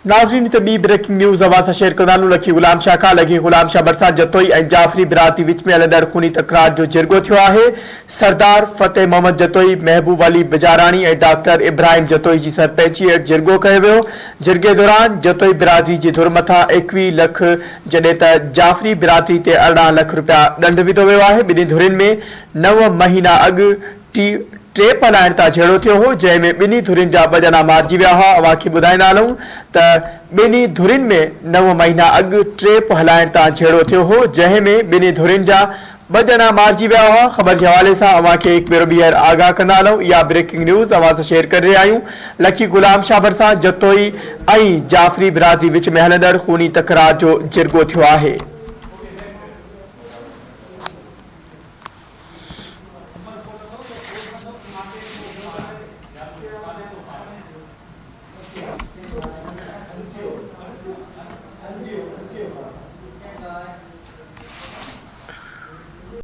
नाज़रीन त ॿी ब्रेकिंग न्यूज़ अवां शेयर कंदालूं। लखी गुलाम शाह खां लॻी गुलाम शाह बरसात जतोई ऐं जाफ़री बिरादरी विच में हलंदड़ खूनी तकरार जो जिरगो थियो आहे। सरदार फतेह मोहम्मद जतोई, महबूब अली बिजाराणी ऐं डॉक्टर इब्राहिम जतोई जी सरपंची हेठि जिरगो कयो वियो। जिरगे दौरान जतोई बिरादरी जी धुर मथां 21 लख जॾहिं त जाफ़री बिरादरी ते 18 लख रुपया ॾंड विधो वियो आहे। ॿिन्ही धुरियुनि में 9 महीना अॻु ट्रेप हलाइण तां झेड़ो थियो हो, जंहिंमें ॿिन्ही धुरियुनि जा 2 ॼणा मारिजी विया हुआ। अवां खे ॿुधाईंदा हलूं त ॿिन्ही धुरियुनि में 9 महीना अॻु ट्रेप हलाइण तां झेड़ो थियो हो, जंहिं में ॿिन्ही धुरियुनि जा 2 ॼणा मारिजी विया हुआ। ख़बर जे हवाले सां अवां खे हिकु भेरो ॿीहर आगाह कंदा हलूं। इहा ब्रेकिंग न्यूज़ अवां सां शेयर करे रहिया आहियूं। लखी गुलाम शाह बरसात जतोई ऐं जाफ़री बिरादरी विच में हलंदड़ खूनी तकरार जो जिरगो थियो आहे।